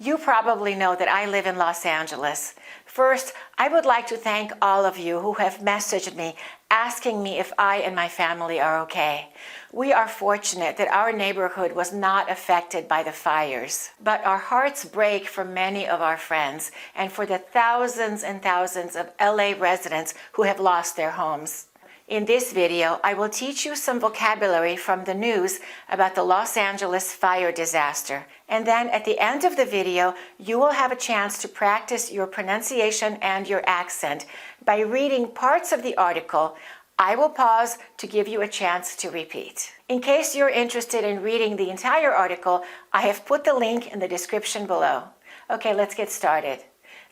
You probably know that I live in Los Angeles. First, I would like to thank all of you who have messaged me asking me if I and my family are okay. We are fortunate that our neighborhood was not affected by the fires, but our hearts break for many of our friends and for the thousands and thousands of LA residents who have lost their homes. In this video, I will teach you some vocabulary from the news about the Los Angeles fire disaster. And then at the end of the video, you will have a chance to practice your pronunciation and your accent by reading parts of the article. I will pause to give you a chance to repeat. In case you're interested in reading the entire article, I have put the link in the description below. Okay, let's get started.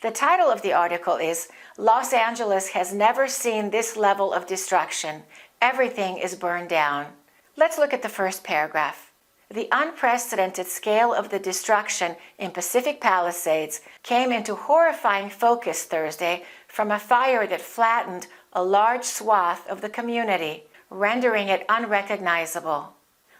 The title of the article is Los Angeles has never seen this level of destruction. Everything is burned down. Let's look at the first paragraph. The unprecedented scale of the destruction in Pacific Palisades came into horrifying focus Thursday from a fire that flattened a large swath of the community, rendering it unrecognizable.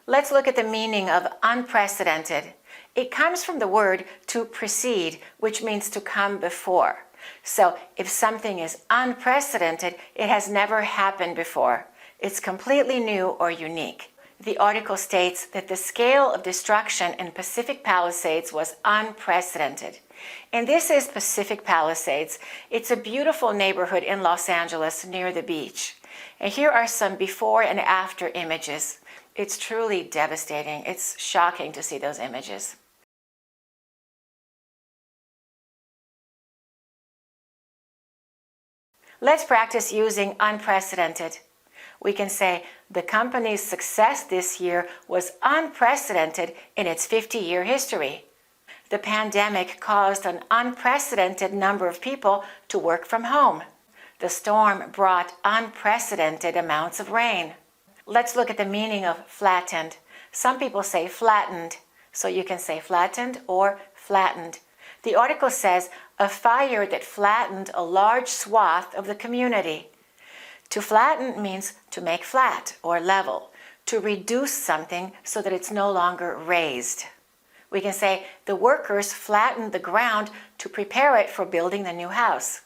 Let's look at the meaning of unprecedented. It comes from the word to precede, which means to come before. So if something is unprecedented, it has never happened before. It's completely new or unique. The article states that the scale of destruction in Pacific Palisades was unprecedented. And this is Pacific Palisades. It's a beautiful neighborhood in Los Angeles near the beach. And here are some before and after images. It's truly devastating. It's shocking to see those images. Let's practice using unprecedented. We can say the company's success this year was unprecedented in its 50-year history. The pandemic caused an unprecedented number of people to work from home. The storm brought unprecedented amounts of rain. Let's look at the meaning of flattened. Some people say flattened, so you can say flattened or flattened. The article says a fire that flattened a large swath of the community. To flatten means to make flat or level, to reduce something so that it's no longer raised. We can say the workers flattened the ground to prepare it for building the new house.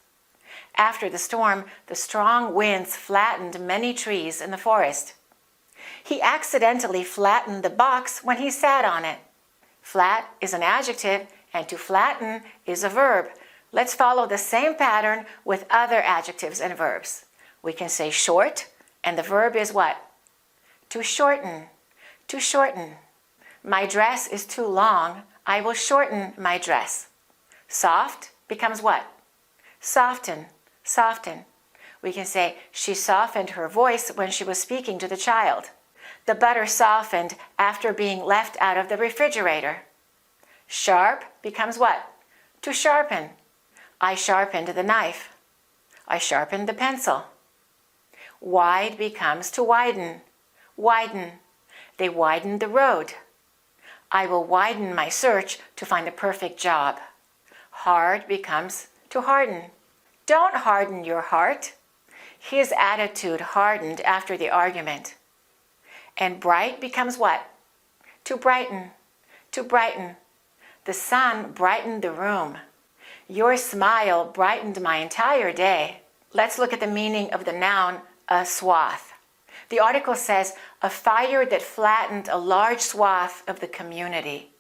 After the storm, the strong winds flattened many trees in the forest. He accidentally flattened the box when he sat on it. Flat is an adjective, and to flatten is a verb. Let's follow the same pattern with other adjectives and verbs. We can say short, and the verb is what? To shorten. To shorten. My dress is too long. I will shorten my dress. Soft becomes what? Soften. Soften. We can say she softened her voice when she was speaking to the child. The butter softened after being left out of the refrigerator. Sharp becomes what? To sharpen. I sharpened the knife. I sharpened the pencil. Wide becomes to widen. Widen. They widened the road. I will widen my search to find the perfect job. Hard becomes to harden. Don't harden your heart. His attitude hardened after the argument. And bright becomes what? To brighten. To brighten. The sun brightened the room. Your smile brightened my entire day. Let's look at the meaning of the noun, a swath. The article says, a fire that flattened a large swath of the community.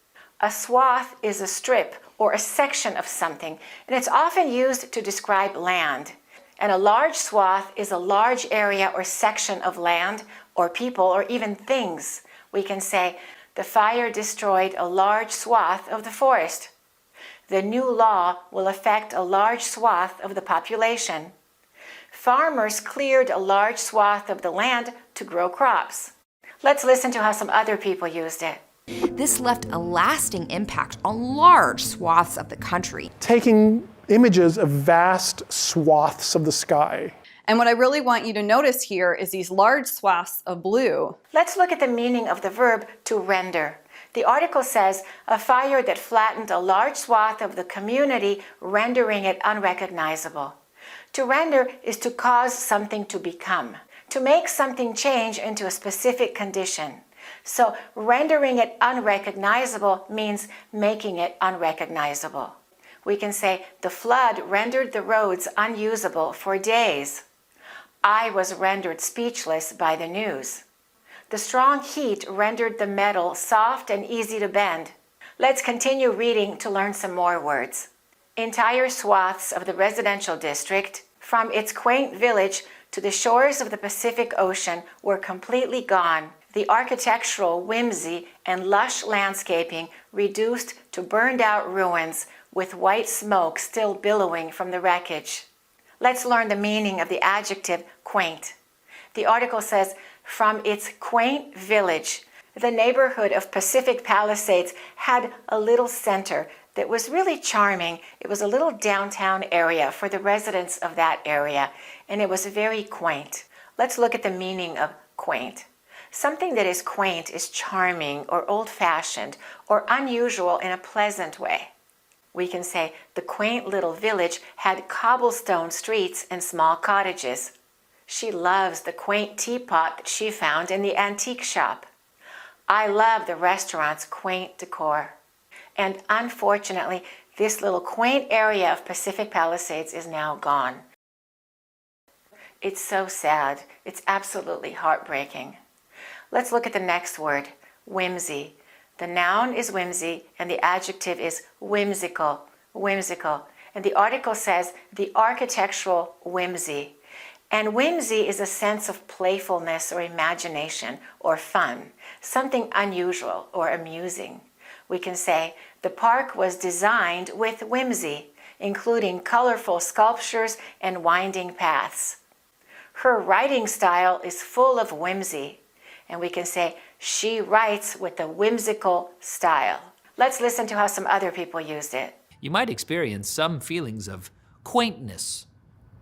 A swath is a strip or a section of something, and it's often used to describe land. And a large swath is a large area or section of land or people or even things. We can say, the fire destroyed a large swath of the forest. The new law will affect a large swath of the population. Farmers cleared a large swath of the land to grow crops. Let's listen to how some other people used it. This left a lasting impact on large swaths of the country. Taking images of vast swaths of the sky. And what I really want you to notice here is these large swaths of blue. Let's look at the meaning of the verb to render. The article says, a fire that flattened a large swath of the community, rendering it unrecognizable. To render is to cause something to become, to make something change into a specific condition. So rendering it unrecognizable means making it unrecognizable. We can say the flood rendered the roads unusable for days. I was rendered speechless by the news. The strong heat rendered the metal soft and easy to bend. Let's continue reading to learn some more words. Entire swaths of the residential district, from its quaint village to the shores of the Pacific Ocean, were completely gone. The architectural whimsy and lush landscaping reduced to burned-out ruins with white smoke still billowing from the wreckage. Let's learn the meaning of the adjective quaint. The article says, from its quaint village, the neighborhood of Pacific Palisades had a little center that was really charming. It was a little downtown area for the residents of that area, and it was very quaint. Let's look at the meaning of quaint. Something that is quaint is charming or old-fashioned or unusual in a pleasant way. We can say the quaint little village had cobblestone streets and small cottages. She loves the quaint teapot that she found in the antique shop. I love the restaurant's quaint decor. And unfortunately, this little quaint area of Pacific Palisades is now gone. It's so sad. It's absolutely heartbreaking. Let's look at the next word, whimsy. The noun is whimsy and the adjective is whimsical, whimsical. And the article says the architectural whimsy. And whimsy is a sense of playfulness or imagination or fun, something unusual or amusing. We can say the park was designed with whimsy, including colorful sculptures and winding paths. Her writing style is full of whimsy. And we can say she writes with a whimsical style. Let's listen to how some other people used it. You might experience some feelings of quaintness,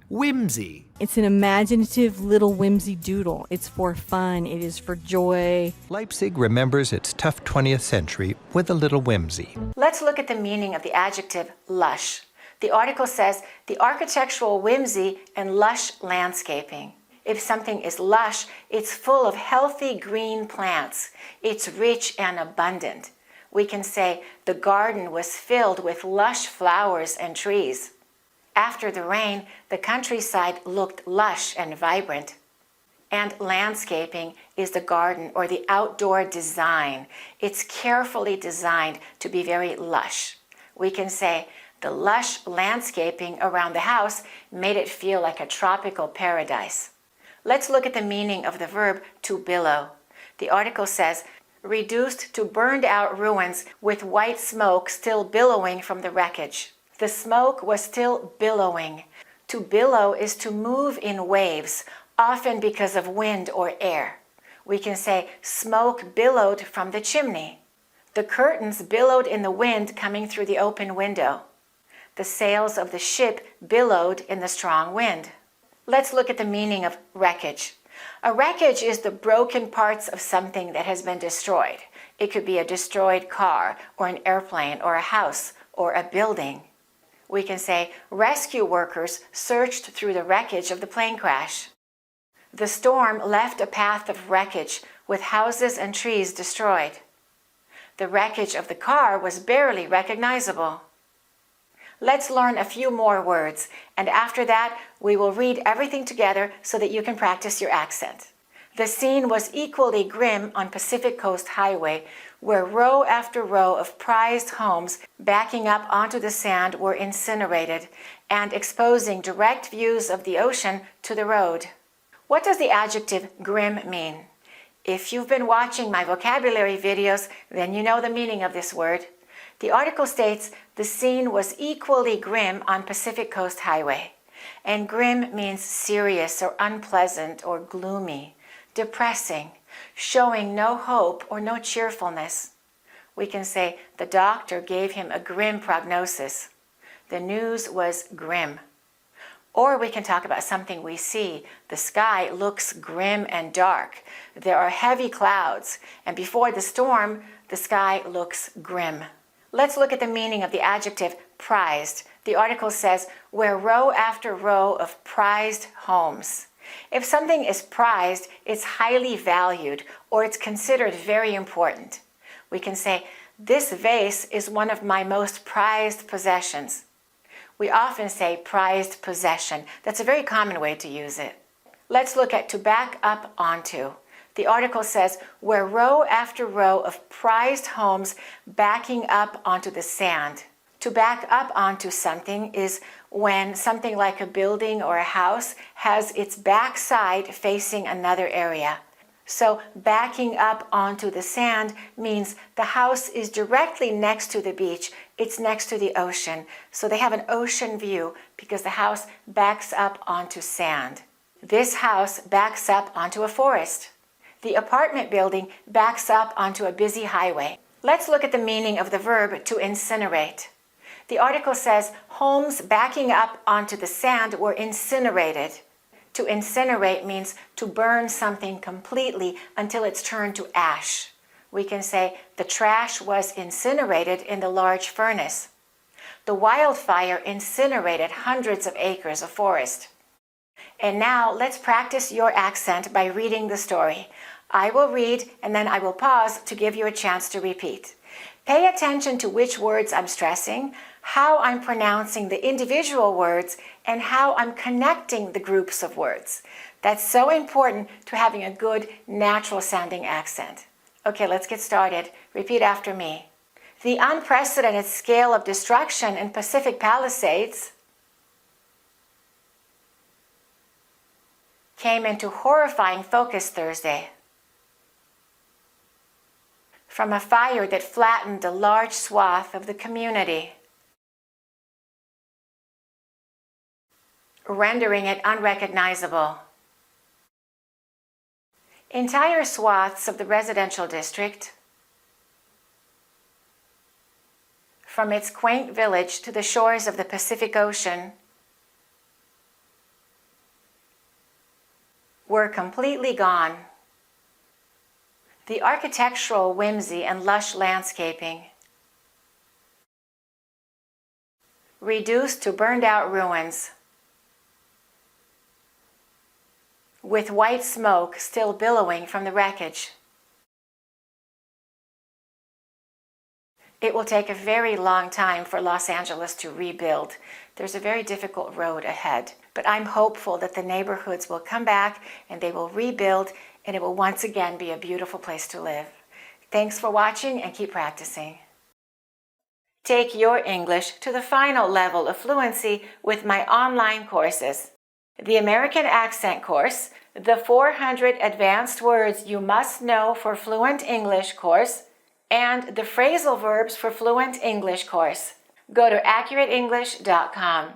whimsy. It's an imaginative little whimsy doodle. It's for fun. It is for joy. Leipzig remembers its tough 20th century with a little whimsy. Let's look at the meaning of the adjective lush. The article says the architectural whimsy and lush landscaping. If something is lush, it's full of healthy green plants. It's rich and abundant. We can say the garden was filled with lush flowers and trees. After the rain, the countryside looked lush and vibrant. And landscaping is the garden or the outdoor design. It's carefully designed to be very lush. We can say the lush landscaping around the house made it feel like a tropical paradise. Let's look at the meaning of the verb to billow. The article says, reduced to burned out ruins with white smoke still billowing from the wreckage. The smoke was still billowing. To billow is to move in waves, often because of wind or air. We can say smoke billowed from the chimney. The curtains billowed in the wind coming through the open window. The sails of the ship billowed in the strong wind. Let's look at the meaning of wreckage. A wreckage is the broken parts of something that has been destroyed. It could be a destroyed car or an airplane or a house or a building. We can say rescue workers searched through the wreckage of the plane crash. The storm left a path of wreckage with houses and trees destroyed. The wreckage of the car was barely recognizable. Let's learn a few more words, and after that, we will read everything together so that you can practice your accent. The scene was equally grim on Pacific Coast Highway, where row after row of prized homes backing up onto the sand were incinerated and exposing direct views of the ocean to the road. What does the adjective grim mean? If you've been watching my vocabulary videos, then you know the meaning of this word. The article states the scene was equally grim on Pacific Coast Highway. And grim means serious or unpleasant or gloomy, depressing, showing no hope or no cheerfulness. We can say the doctor gave him a grim prognosis. The news was grim. Or we can talk about something we see. The sky looks grim and dark. There are heavy clouds, and before the storm, the sky looks grim. Let's look at the meaning of the adjective prized. The article says, where row after row of prized homes. If something is prized, it's highly valued or it's considered very important. We can say, this vase is one of my most prized possessions. We often say prized possession. That's a very common way to use it. Let's look at to back up onto. The article says, where row after row of prized homes backing up onto the sand. To back up onto something is when something like a building or a house has its backside facing another area. So backing up onto the sand means the house is directly next to the beach. It's next to the ocean. So they have an ocean view because the house backs up onto sand. This house backs up onto a forest. The apartment building backs up onto a busy highway. Let's look at the meaning of the verb to incinerate. The article says homes backing up onto the sand were incinerated. To incinerate means to burn something completely until it's turned to ash. We can say the trash was incinerated in the large furnace. The wildfire incinerated hundreds of acres of forest. And now let's practice your accent by reading the story. I will read and then I will pause to give you a chance to repeat. Pay attention to which words I'm stressing, how I'm pronouncing the individual words, and how I'm connecting the groups of words. That's so important to having a good, natural sounding accent. Okay, let's get started. Repeat after me. The unprecedented scale of destruction in Pacific Palisades came into horrifying focus Thursday. From a fire that flattened a large swath of the community, rendering it unrecognizable. Entire swaths of the residential district, from its quaint village to the shores of the Pacific Ocean, were completely gone. The architectural whimsy and lush landscaping, reduced to burned-out ruins, with white smoke still billowing from the wreckage. It will take a very long time for Los Angeles to rebuild. There's a very difficult road ahead, but I'm hopeful that the neighborhoods will come back and they will rebuild and it will once again be a beautiful place to live. Thanks for watching and keep practicing. Take your English to the final level of fluency with my online courses. The American Accent course, the 400 Advanced Words You Must Know for Fluent English course, and the Phrasal Verbs for Fluent English course. Go to AccurateEnglish.com.